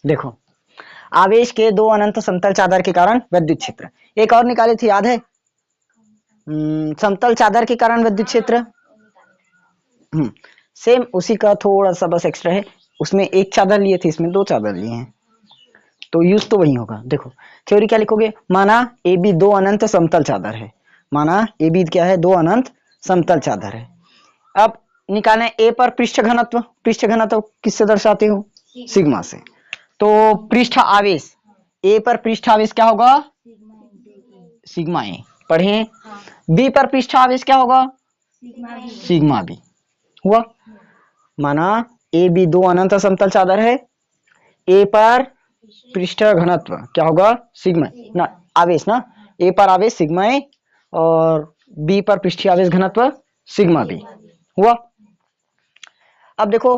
देखो, आवेश के दो अनंत समतल चादर के कारण विद्युत क्षेत्र। एक और निकाले थे, याद है? समतल चादर के कारण विद्युत क्षेत्र। सेम उसी का थोड़ा सा बस एक्स्ट्रा है। उसमें एक चादर लिए थे, इसमें दो चादर लिए हैं, तो यूज तो वही होगा। देखो थ्योरी क्या लिखोगे, माना ए बी दो अनंत समतल चादर है। माना ए बी क्या है, दो अनंत समतल चादर है। अब निकालना है ए पर पृष्ठ घनत्व। पृष्ठ घनत्व किससे दर्शाते हो? सिग्मा से। तो पृष्ठ आवेश, ए पर पृष्ठ आवेश क्या होगा? Sigma A. पढ़े। बी पर पृष्ठ आवेश क्या होगा? Sigma B. हुआ। माना ए बी दो अनंत समतल चादर है, ए पर पृष्ठ घनत्व क्या होगा? सिग्मा ना, आवेश ना, ए पर आवेश सिग्मा ए और बी पर पृष्ठीय आवेश घनत्व सिग्मा बी। हुआ। अब देखो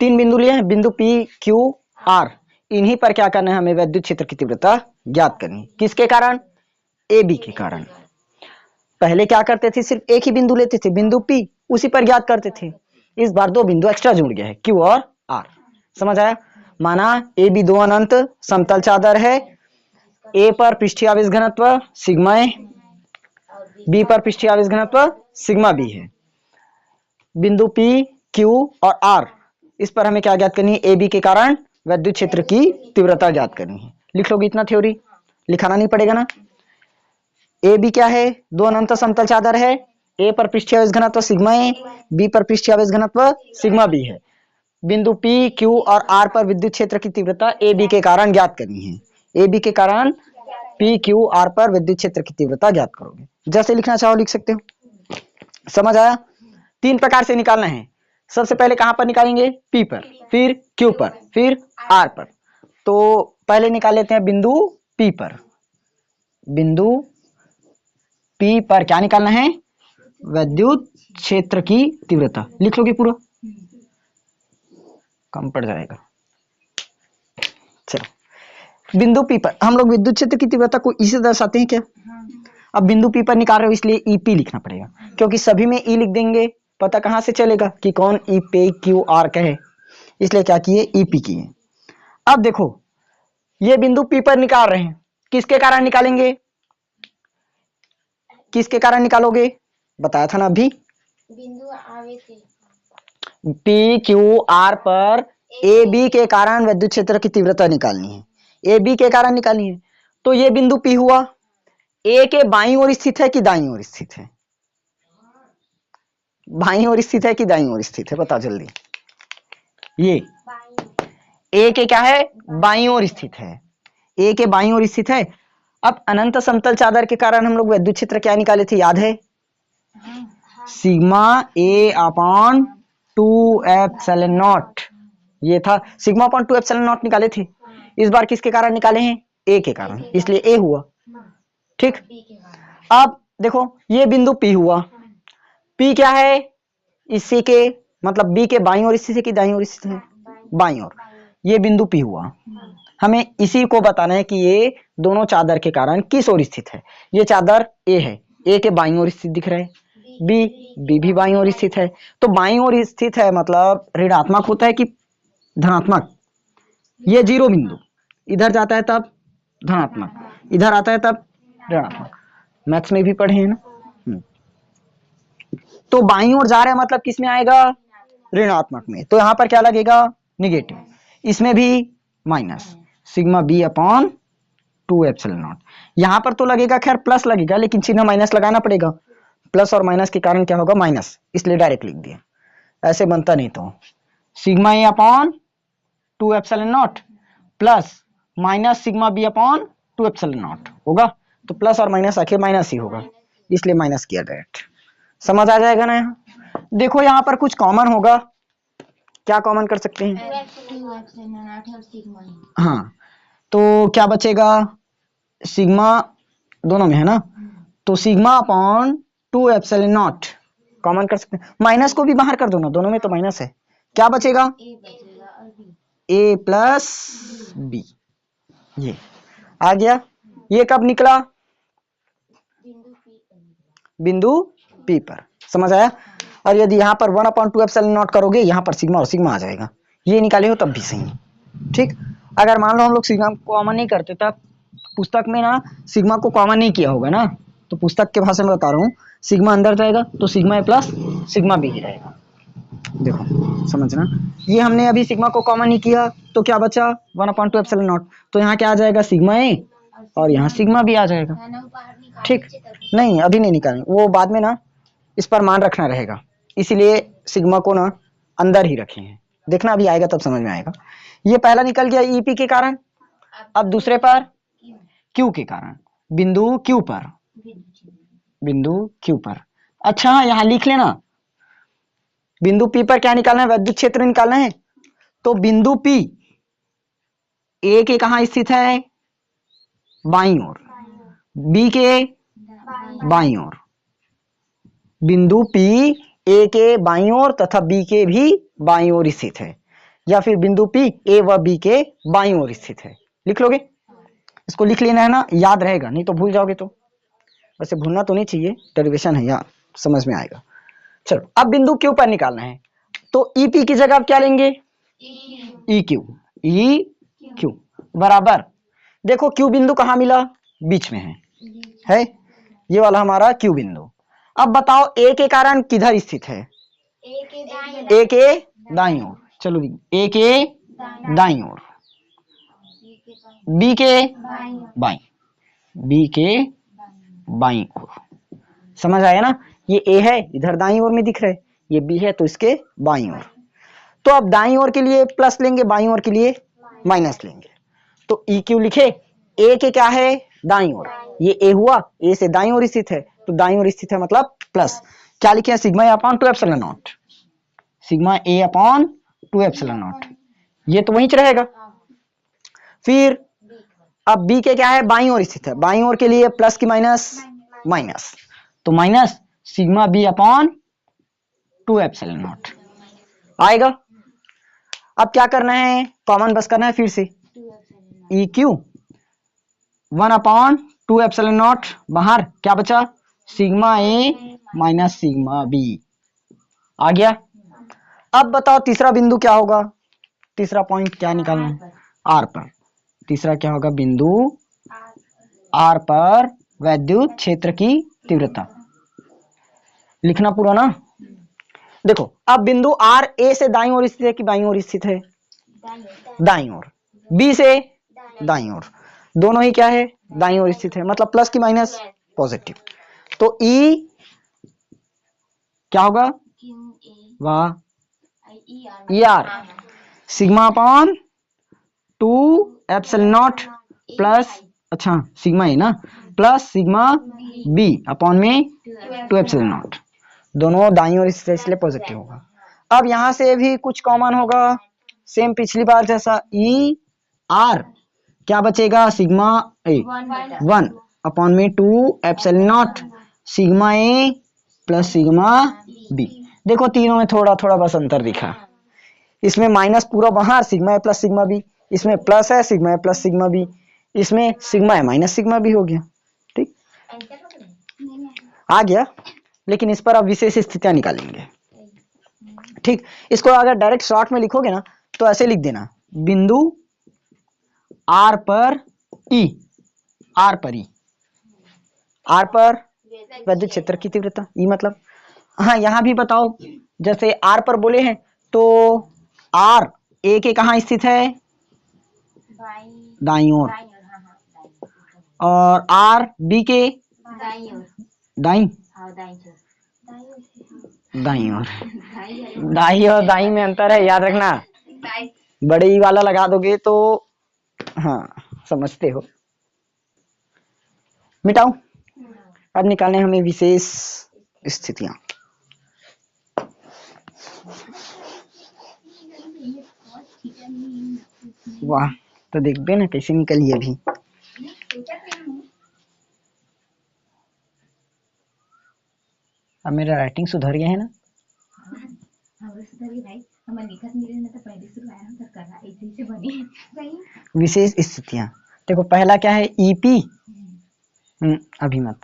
तीन बिंदु लिए हैं, बिंदु पी क्यू आर, इन्हीं पर क्या करना है हमें? विद्युत क्षेत्र की तीव्रता ज्ञात करनी। किसके कारण? ए बी के कारण। पहले क्या करते थे, सिर्फ एक ही बिंदु लेते थे, बिंदु पी, उसी पर ज्ञात करते थे। इस बार दो बिंदु एक्स्ट्रा जुड़ गया है, क्यू और आर। समझ आया? माना ए बी दो अनंत समतल चादर है, ए पर पृष्ठीय आवेश घनत्व सिग्मा ए, बी पर पृष्ठीय आवेश घनत्व सिग्मा बी है। बिंदु पी क्यू और आर, इस पर हमें क्या ज्ञात करनी है? ए बी के कारण विद्युत क्षेत्र की तीव्रता ज्ञात करनी है। लिख लोगे इतना थ्योरी, लिखाना नहीं पड़ेगा ना। ए बी क्या है? दो अनंत समतल चादर है, ए पर पृष्ठीय आवेश घनत्व सिग्मा ए, बी पर पृष्ठीय आवेश घनत्व सिग्मा बी है। बिंदु पी क्यू और आर पर विद्युत क्षेत्र की तीव्रता ए बी के कारण ज्ञात करनी है। ए बी के कारण पी क्यू आर पर विद्युत क्षेत्र की तीव्रता ज्ञात करोगे। जैसे लिखना चाहो लिख सकते हो। समझ आया? तीन प्रकार से निकालना है। सबसे पहले कहां पर निकालेंगे? पी पर, फिर क्यू पर, फिर आर पर। तो पहले निकाल लेते हैं बिंदु पी पर। बिंदु पी पर क्या निकालना है? विद्युत क्षेत्र की तीव्रता। लिख लोगे पूरा, कम पड़ जाएगा। चलो बिंदु पी पर हम लोग विद्युत क्षेत्र की तीव्रता को ई से दर्शाते हैं क्या? अब बिंदु पी पर निकाल रहे हो इसलिए ईपी लिखना पड़ेगा, क्योंकि सभी में ई लिख देंगे पता कहां से चलेगा कि कौन ई पे क्यू आर कहे, इसलिए क्या किए? ईपी किए। अब देखो ये बिंदु पी पर निकाल रहे हैं, किसके कारण निकालेंगे? किसके कारण निकालोगे? बताया था ना अभी, बिंदु आवेश पी क्यू आर पर ए बी के कारण विद्युत क्षेत्र की तीव्रता निकालनी है। ए बी के कारण निकालनी है। तो ये बिंदु पी हुआ, ए के बाईं ओर स्थित है कि दाईं ओर स्थित है? बाईं ओर स्थित है कि दाईं ओर स्थित है? बताओ जल्दी। ये ए के क्या है? बाईं ओर स्थित है। ए के बाईं ओर स्थित है। अब अनंत समतल चादर के कारण हम लोग विद्युत क्षेत्र क्या निकाले थे, याद है? Sigma A upon 2ε0। ये था सिग्मा अपॉन 2ε0 निकाले थे। इस बार किसके कारण निकाले हैं? ए के कारण, इसलिए ए हुआ। ठीक। अब देखो ये बिंदु पी हुआ, पी क्या है? इसी के मतलब बी के बाईं ओर स्थित है कि दाईं ओर स्थित है? बाईं ओर। ये बिंदु पी हुआ। हमें इसी को बताना है कि ये दोनों चादर के कारण किस ओर स्थित है। ये चादर ए है, ए के बाईं ओर स्थित दिख रहा है, बी भी बाईं ओर स्थित है। तो बाईं ओर स्थित है मतलब ऋणात्मक होता है कि धनात्मक? ये जीरो बिंदु इधर जाता है तब धनात्मक, इधर आता है तब ऋणात्मक। मैथ्स में भी पढ़े हैं ना। तो बाईं ओर जा रहा है मतलब किस में आएगा? ऋणात्मक में। तो यहां पर क्या लगेगा? निगेटिव। इसमें भी माइनस सिग्मा बी अपॉन 2ε0। यहां पर तो लगेगा खैर प्लस लगेगा, लेकिन चिन्ह माइनस लगाना पड़ेगा। प्लस और माइनस के कारण क्या होगा? माइनस, इसलिए डायरेक्ट लिख दिया। ऐसे बनता नहीं तो sigma A upon 2ε0 plus minus sigma B upon 2ε0 होगा। तो प्लस और माइनस आखिर माइनस ही होगा, इसलिए माइनस किया डायरेक्ट। समझ आ जाएगा ना? यहाँ देखो यहाँ पर कुछ कॉमन होगा, क्या कॉमन कर सकते हैं? हाँ, तो क्या बचेगा? सिग्मा दोनों में है ना, तो सिग्मा अपॉन 2ε0 कॉमन कर सकते हैं। माइनस को भी बाहर कर दो ना, दोनों में तो माइनस है। क्या बचेगा? ए प्लस बी। ये आ गया। ये कब निकला? बिंदु पी पर। समझ आया? और यदि यहाँ पर 1/2ε0 करोगे, यहाँ पर सिग्मा और सिग्मा आ जाएगा। ये निकाले हो तब भी सही। ठीक। अगर मान लो हम लोग सिग्मा को कॉमन नहीं करते तब पुस्तक में ना सिग्मा को कॉमन नहीं किया होगा ना, तो पुस्तक के भाषा में बता रहा हूँ, सिग्मा अंदर जाएगा तो sigma A plus sigma B ही रहेगा। देखो समझना, ये हमने अभी सिग्मा को कॉमन नहीं किया तो क्या बचा 1/2 एप्सिलॉन नॉट, तो यहाँ क्या आ जाएगा सिग्मा ए और यहाँ सिग्मा बी आ जाएगा। ठीक, नहीं अभी नहीं निकालेंगे, वो बाद में ना इस पर मान रखना रहेगा, इसीलिए सिग्मा को ना अंदर ही रखे हैं, देखना अभी आएगा तब समझ में आएगा। ये पहला निकल गया ईपी के कारण, अब दूसरे पर क्यू के कारण, बिंदु क्यू पर, बिंदु क्यू पर। अच्छा यहाँ लिख लेना, बिंदु पी पर क्या निकालना है, वैद्युत क्षेत्र निकालना है। तो बिंदु पी ए के कहाँ स्थित है, बाईं ओर, बी के बाईं ओर, बिंदु पी ए के बाईं ओर तथा बी के भी बाईं ओर स्थित है, या फिर बिंदु पी ए व बी के बाईं ओर स्थित है। लिख लोगे, इसको लिख लेना है ना, याद रहेगा, नहीं तो भूल जाओगे। तो वैसे भूलना तो नहीं चाहिए, डेरिवेशन है यार, समझ में आएगा। चलो अब बिंदु क्यू पर निकालना है, तो ई पी की जगह आप क्या लेंगे, ई क्यू, ई क्यू बराबर, देखो क्यू बिंदु कहाँ मिला, बीच में है ये वाला हमारा क्यू बिंदु। अब बताओ ए के कारण किधर स्थित है, ए के दाईं ओर, चलो ए के दाईं ओर, बी के बाईं, बी के बाईं ओर, समझ आया ना। ये ए है इधर दाईं ओर में दिख रहा है, ये बी है तो इसके बाईं ओर। तो अब दाईं ओर के लिए प्लस लेंगे, बाईं ओर के लिए माइनस लेंगे, तो ई क्यू लिखे, ए के क्या है दाईं ओर, ये ए हुआ, ए से दाईं ओर स्थित है तो दाईं ओर स्थित है मतलब प्लस, क्या लिखे sigma A upon 2 epsilon not, sigma A upon 2 epsilon not, ये तो वहीं रहेगा। फिर अब बी के क्या है बाईं ओर स्थित है, बाईं ओर के लिए प्लस की माइनस, माइनस, तो minus sigma B upon 2 epsilon naught आएगा। अब क्या करना है, कॉमन बस करना है फिर से, ई क्यू 1/2 एप्सिलॉन नॉट, बाहर क्या बचा sigma A minus sigma B आ गया। अब बताओ तीसरा बिंदु क्या होगा, तीसरा पॉइंट क्या निकालना है, आर पर, तीसरा क्या होगा बिंदु आर पर वैद्युत क्षेत्र की तीव्रता, लिखना पूरा ना। देखो अब बिंदु आर ए से दाईं ओर स्थित है कि बाईं ओर स्थित है, दाईं ओर, बी से दाईं ओर, दोनों ही क्या है दाईं ओर स्थित है, मतलब प्लस की माइनस पॉजिटिव, तो ई क्या होगा वाह E R sigma upon 2 epsilon not plus, अच्छा सिग्मा ए ना, प्लस सिग्मा बी अपॉन में 2 एप्सिलॉन नॉट, दोनों दाईं ओर स्थित है इसलिए पॉजिटिव होगा। अब यहां से भी कुछ कॉमन होगा, सेम पिछली बार जैसा, ई आर क्या बचेगा सिग्मा ए 1 अपॉन में 2 epsilon not sigma A plus sigma B. देखो तीनों में थोड़ा थोड़ा बस अंतर दिखा, इसमें माइनस पूरा बाहर sigma A plus sigma B, इसमें प्लस है sigma A plus sigma B, इसमें sigma A minus sigma B हो गया। ठीक आ गया, लेकिन इस पर अब विशेष स्थितियां निकालेंगे। ठीक, इसको अगर डायरेक्ट शॉर्ट में लिखोगे ना तो ऐसे लिख देना, बिंदु आर पर ई, आर पर ई, आर पर वैद्युत क्षेत्र की तीव्रता, ई मतलब, हाँ यहाँ भी बताओ, जैसे आर पर बोले हैं तो आर ए के कहाँ स्थित है दाईं ओर, और आर बी के दाईं, दाईं ओर, दाईं और दाईं में अंतर है याद रखना, बड़े ई वाला लगा दोगे तो हाँ समझते हो। मिटाओ, अब निकालने हमें विशेष स्थितियां, वाह तो देखते ना कैसे निकली अभी। अब मेरा राइटिंग सुधर गया है ना, विशेष स्थितियां, देखो पहला क्या है ईपी, अभी मत,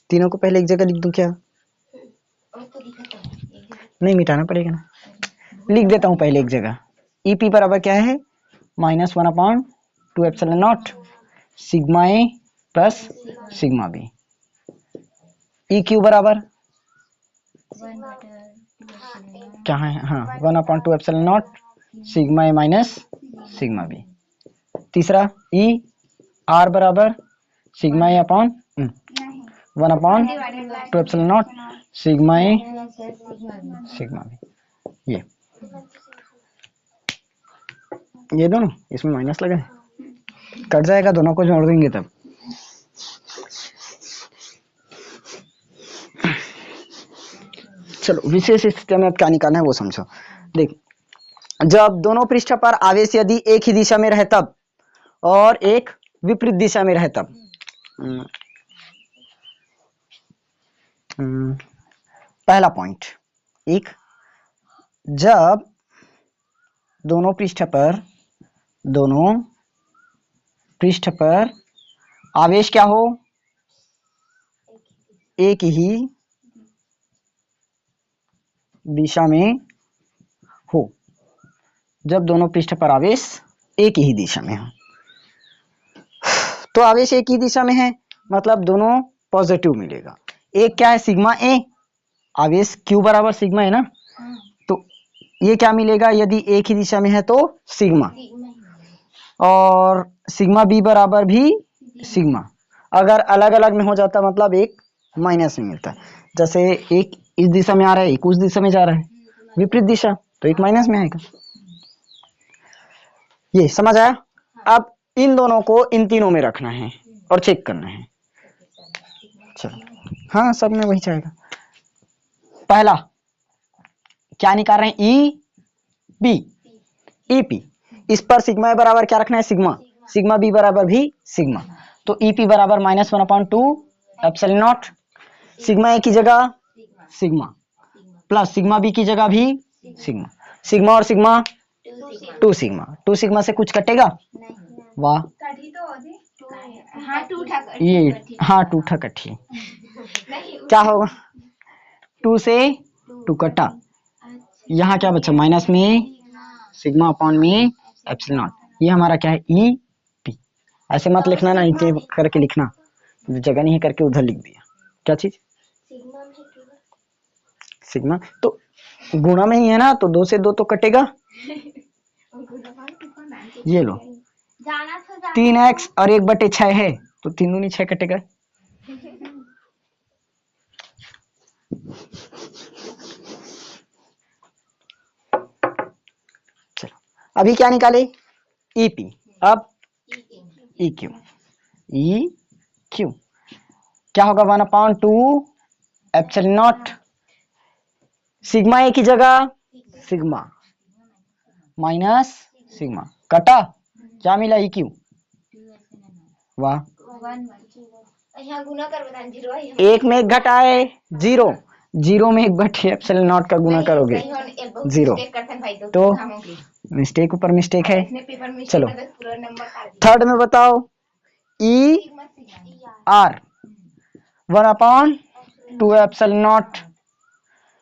तीनों को पहले एक जगह लिख दूं क्या, नहीं मिटाना पड़ेगा ना, लिख देता हूँ पहले एक जगह, ई पी बराबर क्या है, -1/2 epsilon not sigma A plus sigma B. E Q बराबर क्या है, हाँ 1/2 epsilon not sigma A minus sigma B. तीसरा ई आर बराबर sigma A upon 1/2 epsilon not sigma A sigma B. ये दोनों इसमें माइनस लगा है, कट जाएगा, दोनों को जोड़ देंगे तब। चलो विशेष स्थिति में अब क्या निकालना है वो समझो। देख, जब दोनों पृष्ठ पर आवेश यदि एक ही दिशा में रहे तब, और एक विपरीत दिशा में रहे तब। पहला पॉइंट, एक, जब दोनों पृष्ठ पर आवेश क्या हो, एक ही दिशा में हो। जब दोनों पृष्ठ पर आवेश एक ही दिशा में हो, तो आवेश एक ही दिशा में है मतलब दोनों पॉजिटिव मिलेगा। एक क्या है, सिग्मा ए, आवेश क्यू बराबर सिग्मा है ना, तो ये क्या मिलेगा, यदि एक ही दिशा में है तो सिग्मा, और सिग्मा बी बराबर भी सिग्मा। अगर अलग अलग में हो जाता मतलब एक माइनस में मिलता है, जैसे एक इस दिशा में आ रहा है, एक उस दिशा में जा रहा है, विपरीत दिशा, तो एक माइनस में आएगा। ये समझ आया। अब इन दोनों को इन तीनों में रखना है और चेक करना है। चलो, हाँ सब में वही जाएगा। पहला क्या निकाल रहे हैं, ई बी, ई पी, इस पर सिग्मा ए बराबर क्या रखना है, सिग्मा, सिग्मा बी बराबर भी सिग्मा, तो ई पी बराबर -1/2 एप्सिलॉन नॉट सिग्मा ए की जगह सिग्मा प्लस सिग्मा बी की जगह भी सिग्मा, सिग्मा और सिग्मा 2 सिग्मा, 2 सिग्मा से कुछ कटेगा, वाह, ये हाँ 2 ठा कटिए, क्या होगा, 2 से 2 कटा, यहाँ क्या बचा, माइनस में सिग्मा अपॉन में एप्सिलॉन नॉट, ये हमारा क्या है, ई पी। ऐसे मत लिखना ना, नीचे करके लिखना, जगह नहीं करके उधर लिख दिया। क्या चीज, सिग्मा तो गुणा में ही है ना, तो 2 से 2 तो कटेगा, ये लो 3x और 1/6 है, तो 3 दूनी 6 कटेगा। चलो अभी क्या निकाले, ई पी, अब ई क्यू, ई क्यू क्या होगा, 1/2 एप्सिलॉन नॉट सिग्मा ए की जगह सिग्मा माइनस सिग्मा, कटा, क्या मिला, ई क्यू, वाह, एक में एक घटाए जीरो, जीरो में 1/2 एप्सिलॉन नॉट का गुना करोगे जीरो, तो मिस्टेक ऊपर मिस्टेक है। चलो थर्ड में बताओ, E R 1/2 epsilon not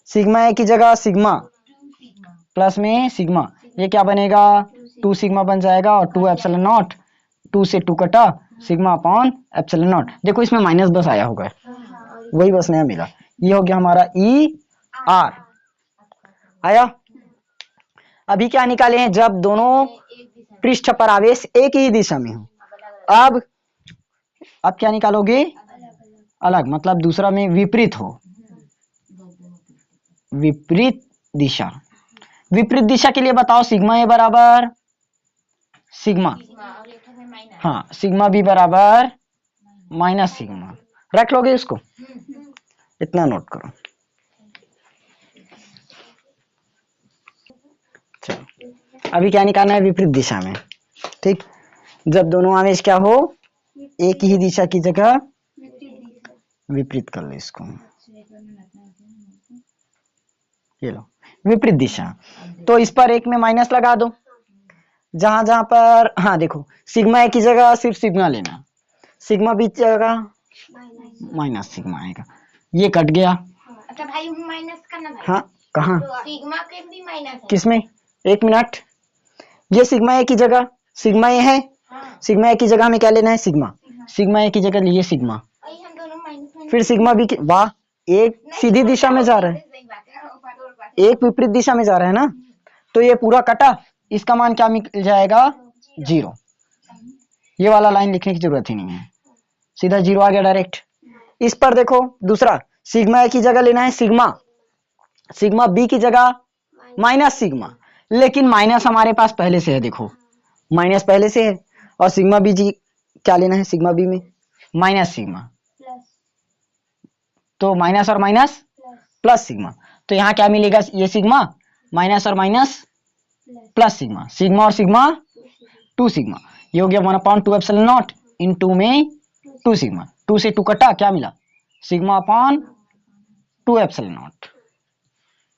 sigma A की जगह सिग्मा प्लस में सिग्मा, ये क्या बनेगा, 2 सिग्मा बन जाएगा, और 2 एप्सिलॉन नॉट, 2 से 2 कटा, सिग्मा अपॉन एप्सिलॉन नॉट। देखो इसमें माइनस बस आया होगा, वही बस नया मिला, ये हो गया हमारा ई आर आया। अभी क्या निकाले हैं, जब दोनों पृष्ठ पर आवेश एक ही दिशा में हो, अब क्या निकालोगे, अलग, मतलब दूसरा में विपरीत हो, विपरीत दिशा, विपरीत दिशा के लिए बताओ, सिग्मा ए बराबर सिग्मा, हाँ सिग्मा बी बराबर माइनस सिग्मा, रख लोगे इसको, इतना नोट करो। चलो अभी क्या निकालना है, विपरीत दिशा में, ठीक, जब दोनों आवेश क्या हो, एक ही दिशा की जगह विपरीत कर लो इसको, ये लो विपरीत दिशा, तो इस पर एक में माइनस लगा दो, जहां जहां पर, हाँ देखो सिग्मा ए की जगह सिर्फ सिग्मा लेना, सिग्मा बी की जगह माइनस सिग्मा आएगा, ये कट गया। अच्छा भाई माइनस करना भाई, हाँ कहाँ, सिग्मा के भी माइनस है, किसमें, एक मिनट, ये सिग्मा ए की जगह सिग्मा ए है, हाँ सिग्मा ए की जगह हमें क्या लेना है सिग्मा, सिग्मा ए की जगह लिए सिग्मा, वही हम दोनों माइनस फिर सिग्मा बी की, वाह एक सीधी दिशा में जा रहा है, सही बात है एक विपरीत दिशा में जा रहा है ना, तो ये पूरा कटा, इसका मान क्या मिल जाएगा 0। ये वाला लाइन लिखने की जरूरत ही नहीं है, सीधा 0 आ गया डायरेक्ट। इस पर देखो दूसरा, सिग्मा ए की जगह लेना है सिग्मा, सिग्मा बी की जगह माइनस सिग्मा, लेकिन माइनस हमारे पास पहले से है, देखो माइनस पहले से है, और सिग्मा बी जी क्या लेना है सिग्मा बी में माइनस सिग्मा, प्लस तो माइनस और माइनस प्लस प्लस सिग्मा, तो यहाँ क्या मिलेगा ये सिग्मा माइनस और minus plus plus sigma, sigma और सिग्मा 2 सिग्मा, ये हो गया 1/2 एप्सिलॉन नॉट, इन 2 में 2 सिग्मा, 2 से 2 कटा, क्या मिला sigma upon 2 epsilon not,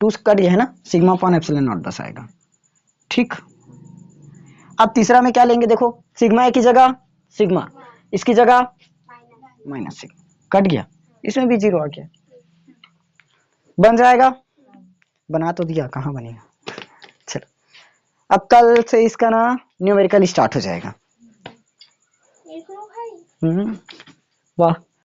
2 cut गया है ना, सिग्मा अपॉन एप्सिलॉन नॉट बस आएगा। ठीक, अब तीसरा में क्या लेंगे, देखो सिग्मा ए की जगह सिग्मा, इसकी जगह माइनस माइनस सिग्मा, कट गया, इसमें भी 0 आ गया, बन जाएगा, बना तो दिया, कहाँ बनेगा। चलो अब कल से इसका ना न्यूमेरिकल स्टार्ट हो जाएगा। एक भाई वाह